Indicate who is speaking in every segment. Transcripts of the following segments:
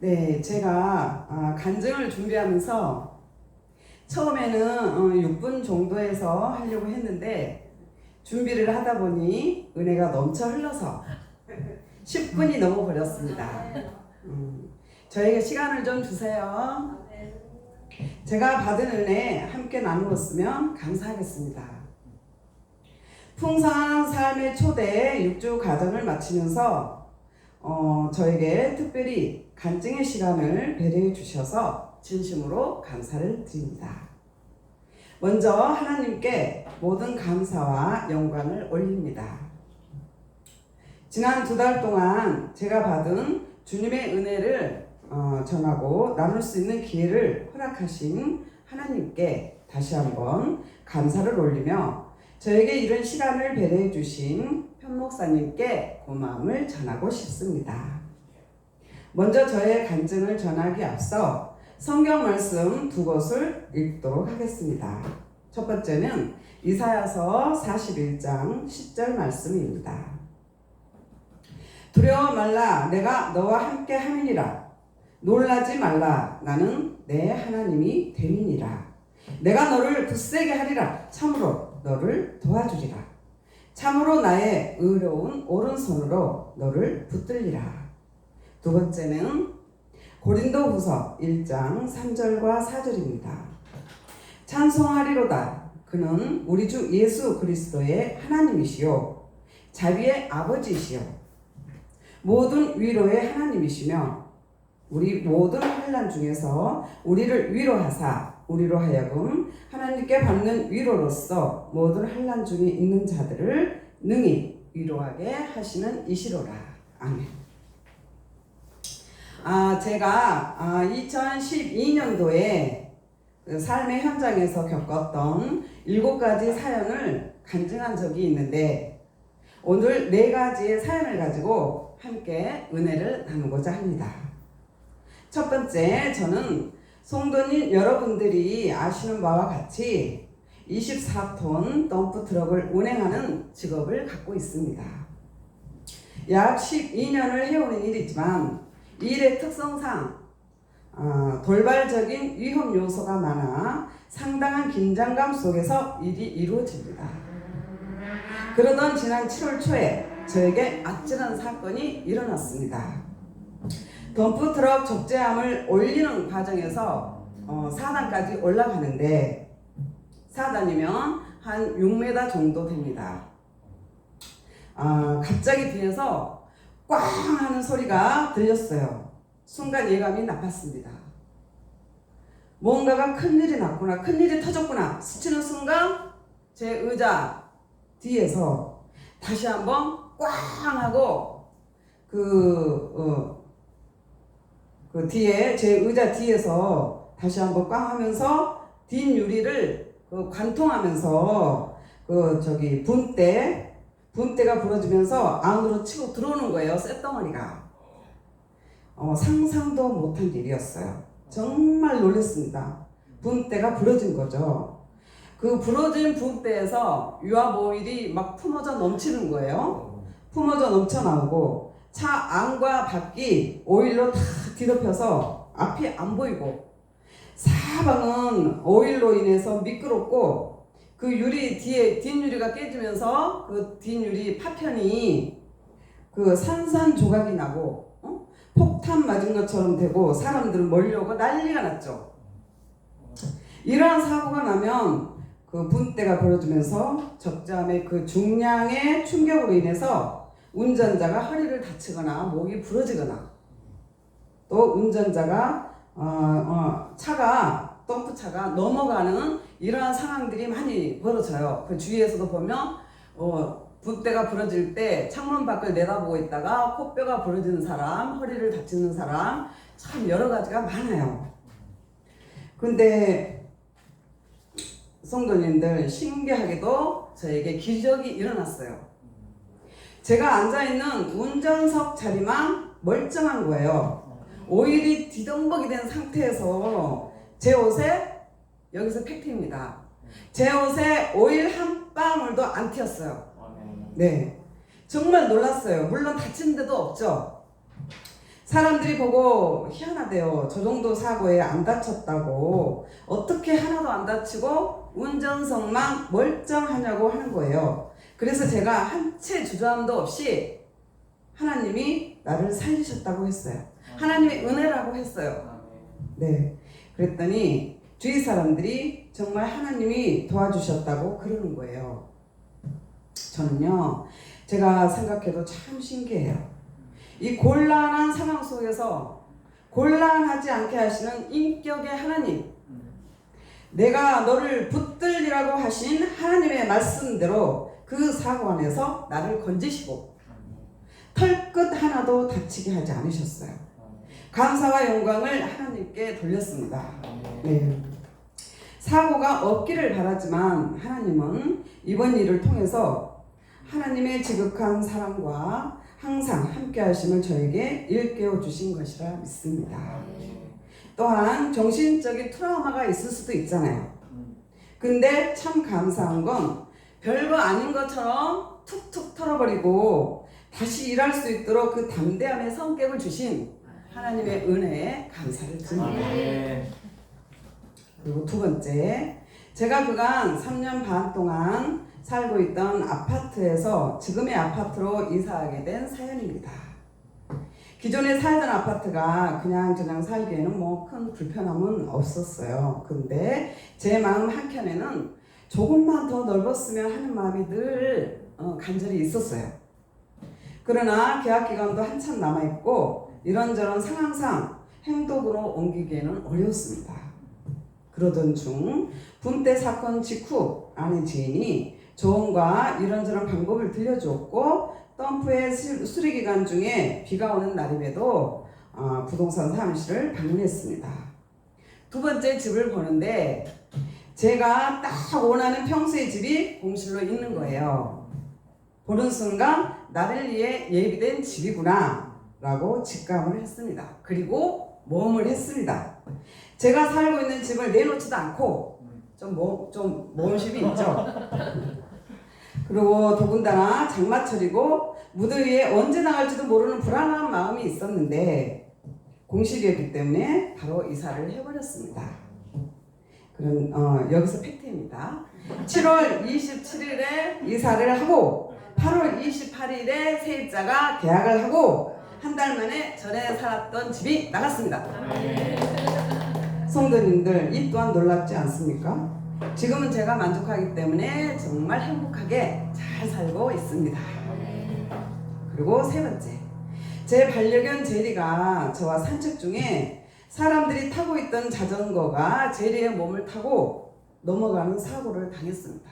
Speaker 1: 네, 제가 간증을 준비하면서 처음에는 6분 정도에서 하려고 했는데 준비를 하다 보니 은혜가 넘쳐 흘러서 10분이 넘어버렸습니다. 저에게 시간을 좀 주세요. 제가 받은 은혜 함께 나누었으면 감사하겠습니다. 풍성한 삶의 초대 6주 과정을 마치면서 저에게 특별히 간증의 시간을 배려해 주셔서 진심으로 감사를 드립니다. 먼저 하나님께 모든 감사와 영광을 올립니다. 지난 2달 동안 제가 받은 주님의 은혜를 전하고 나눌 수 있는 기회를 허락하신 하나님께 다시 한번 감사를 올리며 저에게 이런 시간을 배려해 주신 편목사님께 고마움을 전하고 싶습니다. 먼저 저의 간증을 전하기 앞서 성경 말씀 2곳을 읽도록 하겠습니다. 첫 번째는 이사야서 41장 10절 말씀입니다. 두려워 말라, 내가 너와 함께 함이니라. 놀라지 말라, 나는 내 하나님이 됨이니라. 내가 너를 굳세게 하리라. 참으로 너를 도와주리라. 참으로 나의 의로운 오른손으로 너를 붙들리라. 두 번째는 고린도후서 1장 3절과 4절입니다. 찬송하리로다. 그는 우리 주 예수 그리스도의 하나님이시요 자비의 아버지시요 모든 위로의 하나님이시며 우리 모든 환난 중에서 우리를 위로하사 우리로 하여금 하나님께 받는 위로로서 모든 환난 중에 있는 자들을 능히 위로하게 하시는 이시로라. 아멘. 제가 2012년도에 그 삶의 현장에서 겪었던 7가지 사연을 간증한 적이 있는데 오늘 4가지의 사연을 가지고 함께 은혜를 나누고자 합니다. 첫 번째, 저는 성도님 여러분들이 아시는 바와 같이 24톤 덤프 트럭을 운행하는 직업을 갖고 있습니다. 약 12년을 해오는 일이지만 이 일의 특성상 돌발적인 위험 요소가 많아 상당한 긴장감 속에서 일이 이루어집니다. 그러던 지난 7월 초에 저에게 아찔한 사건이 일어났습니다. 덤프트럭 적재함을 올리는 과정에서 4단까지 올라가는데 4단이면 한 6m 정도 됩니다. 갑자기 뒤에서 꽝 하는 소리가 들렸어요. 순간 예감이 나빴습니다. 뭔가가 큰일이 났구나, 큰일이 터졌구나 스치는 순간 제 의자 뒤에서 다시 한번 꽝 하고 그 뒤에 제 의자 뒤에서 다시 한번 꽝 하면서 뒷유리를 관통하면서 분대가 부러지면서 안으로 치고 들어오는 거예요. 쇳덩어리가. 상상도 못한 일이었어요. 정말 놀랐습니다. 분대가 부러진 거죠. 그 부러진 분대에서 유압 오일이 막 품어져 넘치는 거예요. 품어져 넘쳐 나오고 차 안과 밖이 오일로 다 뒤덮여서 앞이 안 보이고 사방은 오일로 인해서 미끄럽고 그 유리 뒤에 뒷유리가 깨지면서 그 뒷유리 파편이 그 산산조각이 나고 폭탄 맞은 것처럼 되고 사람들은 몰려오고 난리가 났죠. 이러한 사고가 나면 그 분대가 부러지면서 적재함의 그 중량의 충격으로 인해서 운전자가 허리를 다치거나 목이 부러지거나 또 운전자가 덤프차가 넘어가는 이러한 상황들이 많이 벌어져요. 그 주위에서도 보면 분대가 부러질 때 창문 밖을 내다보고 있다가 코뼈가 부러지는 사람, 허리를 다치는 사람 참 여러 가지가 많아요. 근데 성도님들 신기하게도 저에게 기적이 일어났어요. 제가 앉아있는 운전석 자리만 멀쩡한 거예요. 오일이 뒤덩벅이 된 상태에서 제 옷에 여기서 팩트입니다. 제 옷에 오일 한 방울도 안 튀었어요. 네, 정말 놀랐어요. 물론 다친 데도 없죠. 사람들이 보고 희한하대요. 저 정도 사고에 안 다쳤다고. 어떻게 하나도 안 다치고 운전석만 멀쩡하냐고 하는 거예요. 그래서 제가 한 채 주저함도 없이 하나님이 나를 살리셨다고 했어요. 하나님의 은혜라고 했어요. 네. 그랬더니 주위 사람들이 정말 하나님이 도와주셨다고 그러는 거예요. 저는요, 제가 생각해도 참 신기해요. 이 곤란한 상황 속에서 곤란하지 않게 하시는 인격의 하나님, 내가 너를 붙들리라고 하신 하나님의 말씀대로 그 사고 안에서 나를 건지시고 털끝 하나도 다치게 하지 않으셨어요. 감사와 영광을 하나님께 돌렸습니다. 네. 사고가 없기를 바라지만 하나님은 이번 일을 통해서 하나님의 지극한 사랑과 항상 함께 하심을 저에게 일깨워 주신 것이라 믿습니다. 또한 정신적인 트라우마가 있을 수도 있잖아요. 근데 참 감사한 건 별거 아닌 것처럼 툭툭 털어버리고 다시 일할 수 있도록 그 담대함의 성격을 주신 하나님의 은혜에 감사를 드립니다. 그리고 두 번째, 제가 그간 3년 반 동안 살고 있던 아파트에서 지금의 아파트로 이사하게 된 사연입니다. 기존에 살던 아파트가 그냥 살기에는 뭐 큰 불편함은 없었어요. 근데 제 마음 한켠에는 조금만 더 넓었으면 하는 마음이 늘 간절히 있었어요. 그러나 계약 기간도 한참 남아있고 이런저런 상황상 행동으로 옮기기에는 어려웠습니다. 그러던 중 분대 사건 직후 아내 지인이 조언과 이런저런 방법을 들려주었고 덤프의 수리 기간 중에 비가 오는 날임에도 부동산 사무실을 방문했습니다. 두 번째 집을 보는데 제가 딱 원하는 평수의 집이 공실로 있는 거예요. 보는 순간 나를 위해 예비된 집이구나 라고 직감을 했습니다. 그리고 모험을 했습니다. 제가 살고 있는 집을 내놓지도 않고 좀 모험심이 있죠. 그리고 더군다나 장마철이고 무더위에 언제 나갈지도 모르는 불안한 마음이 있었는데 공실이었기 때문에 바로 이사를 해버렸습니다. 그럼 여기서 팩트입니다. 7월 27일에 이사를 하고 8월 28일에 세입자가 계약을 하고 한 달 만에 전에 살았던 집이 나갔습니다. 성도님들, 이 또한 놀랍지 않습니까? 지금은 제가 만족하기 때문에 정말 행복하게 잘 살고 있습니다. 그리고 세 번째, 제 반려견 제리가 저와 산책 중에 사람들이 타고 있던 자전거가 제리의 몸을 타고 넘어가는 사고를 당했습니다.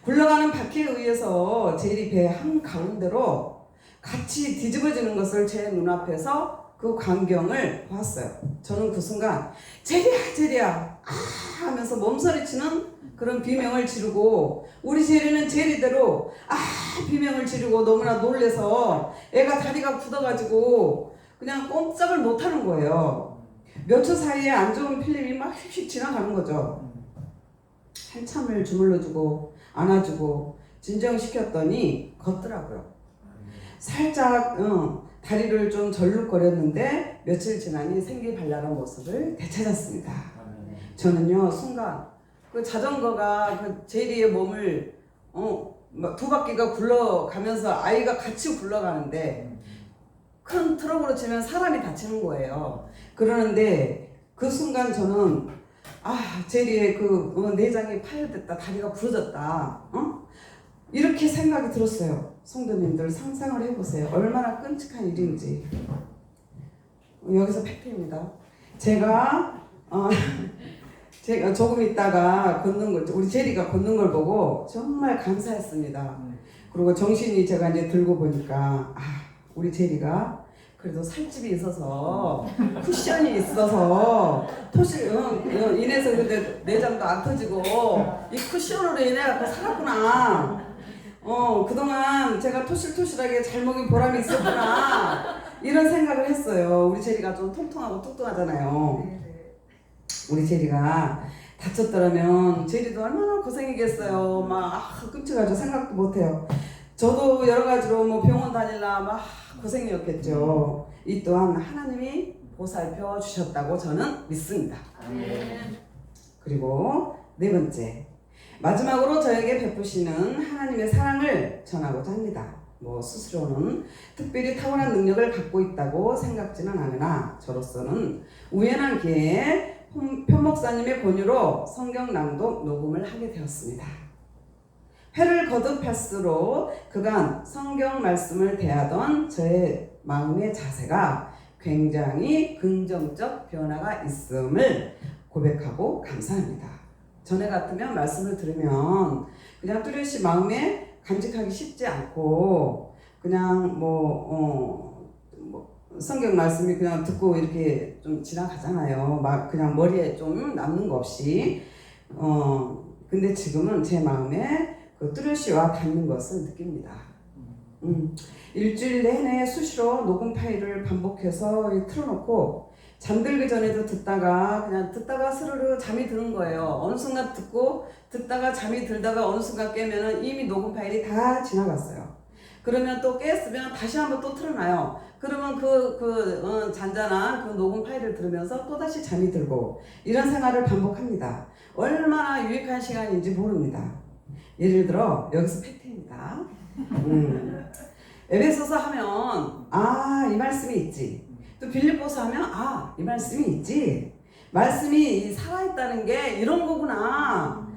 Speaker 1: 굴러가는 바퀴에 의해서 제리 배 한가운데로 같이 뒤집어지는 것을 제 눈앞에서 그 광경을 봤어요. 저는 그 순간 제리야 제리야 아 하면서 몸서리치는 그런 비명을 지르고 우리 제리는 제리대로 아 비명을 지르고 너무나 놀래서 애가 다리가 굳어가지고 그냥 꼼짝을 못하는 거예요. 몇 초 사이에 안 좋은 필름이 막 휙휙 지나가는 거죠. 한참을 주물러주고 안아주고 진정시켰더니 걷더라고요. 살짝 다리를 좀 절룩거렸는데 며칠 지나니 생기발랄한 모습을 되찾았습니다. 저는요 순간 그 자전거가 그 제리의 몸을 두 바퀴가 굴러가면서 아이가 같이 굴러가는데 큰 트럭으로 치면 사람이 다치는 거예요. 그러는데 그 순간 저는 제리의 그 내장이 파열됐다, 다리가 부러졌다, 이렇게 생각이 들었어요. 성도님들 상상을 해보세요. 얼마나 끔찍한 일인지. 여기서 팩트입니다. 제가 조금 있다가 걷는 걸, 우리 제리가 걷는 걸 보고 정말 감사했습니다. 그리고 정신이 제가 이제 들고 보니까 우리 제리가 그래도 살집이 있어서 쿠션이 있어서 토실 인해서 근데 내장도 안 터지고 이 쿠션으로 인해 갖고 살았구나. 그동안 제가 토실토실하게 잘 먹인 보람이 있었구나 이런 생각을 했어요. 우리 제리가 좀 통통하고 뚱뚱하잖아요. 우리 제리가 다쳤더라면 제리도 얼마나 고생이겠어요. 막 끔찍하죠. 생각도 못해요. 저도 여러 가지로 뭐 병원 다닐라 막 고생이었겠죠. 이 또한 하나님이 보살펴 주셨다고 저는 믿습니다. 그리고 네 번째, 마지막으로 저에게 베푸시는 하나님의 사랑을 전하고자 합니다. 뭐 스스로는 특별히 탁월한 능력을 갖고 있다고 생각지는 않으나 저로서는 우연한 기회에 편 목사님의 권유로 성경 낭독 녹음을 하게 되었습니다. 회를 거듭할수록 그간 성경 말씀을 대하던 저의 마음의 자세가 굉장히 긍정적 변화가 있음을 고백하고 감사합니다. 전에 같으면 말씀을 들으면 그냥 뚜렷이 마음에 간직하기 쉽지 않고 그냥 성경 말씀이 그냥 듣고 이렇게 좀 지나가잖아요. 막 그냥 머리에 좀 남는 거 없이. 근데 지금은 제 마음에 그 뚜렷이 와 닿는 것을 느낍니다. 일주일 내내 수시로 녹음 파일을 반복해서 틀어놓고 잠들기 전에도 듣다가 스르르 잠이 드는 거예요. 어느 순간 듣다가 잠이 들다가 어느 순간 깨면은 이미 녹음 파일이 다 지나갔어요. 그러면 또 깼으면 다시 한번 또 틀어놔요. 그러면 잔잔한 그 녹음 파일을 들으면서 또다시 잠이 들고 이런 생활을 반복합니다. 얼마나 유익한 시간인지 모릅니다. 예를 들어 여기서 팩트입니다. 에베소서 하면 이 말씀이 있지. 또 빌립보서 하면 이 말씀이 있지. 말씀이 살아있다는 게 이런 거구나.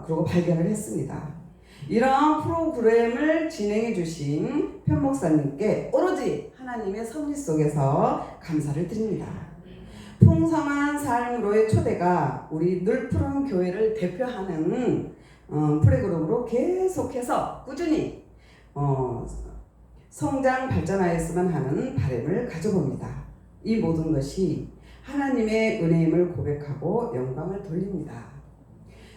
Speaker 1: 그러고 발견을 했습니다. 이런 프로그램을 진행해 주신 편 목사님께 오로지 하나님의 섭리 속에서 감사를 드립니다. 풍성한 삶으로의 초대가 우리 늘푸른 교회를 대표하는 프로그램으로 계속해서 꾸준히 성장 발전하였으면 하는 바람을 가져봅니다. 이 모든 것이 하나님의 은혜임을 고백하고 영광을 돌립니다.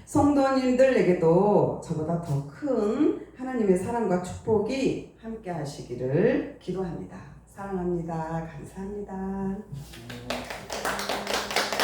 Speaker 1: 성도님들에게도 저보다 더 큰 하나님의 사랑과 축복이 함께 하시기를 기도합니다. 사랑합니다. 감사합니다.